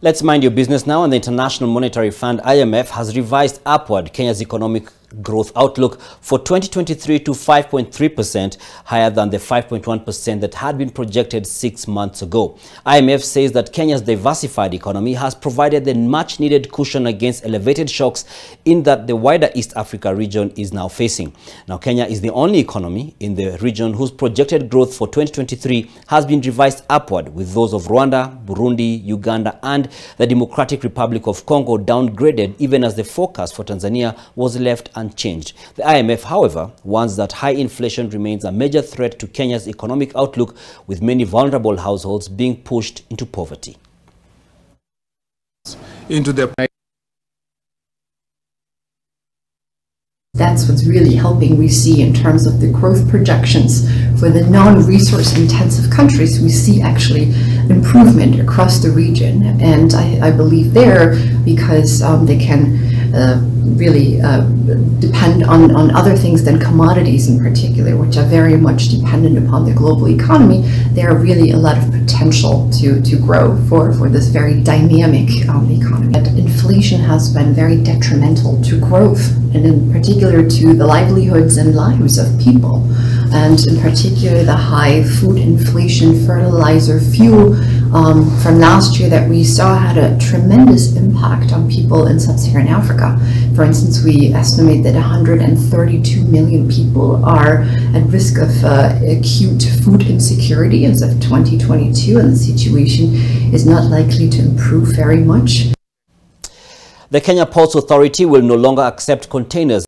Let's mind your business now. And the International Monetary Fund, IMF, has revised upward Kenya's economic growth outlook for 2023 to 5.3%, higher than the 5.1% that had been projected 6 months ago. IMF says that Kenya's diversified economy has provided the much-needed cushion against elevated shocks in that the wider East Africa region is now facing. Now, Kenya is the only economy in the region whose projected growth for 2023 has been revised upward, with those of Rwanda, Burundi, Uganda, and the Democratic Republic of Congo downgraded, even as the forecast for Tanzania was left unchanged. The IMF, however, warns that high inflation remains a major threat to Kenya's economic outlook, with many vulnerable households being pushed into poverty. That's what's really helping, we see, in terms of the growth projections for the non-resource intensive countries. We see actually improvement across the region, and I believe there, because they can really depend on other things than commodities in particular, which are very much dependent upon the global economy. There are really a lot of potential to grow for this very dynamic economy. But inflation has been very detrimental to growth, and in particular to the livelihoods and lives of people. And in particular, the high food inflation, fertilizer, fuel from last year that we saw had a tremendous impact on people in sub-Saharan Africa. For instance, we estimate that 132 million people are at risk of acute food insecurity as of 2022, and the situation is not likely to improve very much. The Kenya Ports Authority will no longer accept containers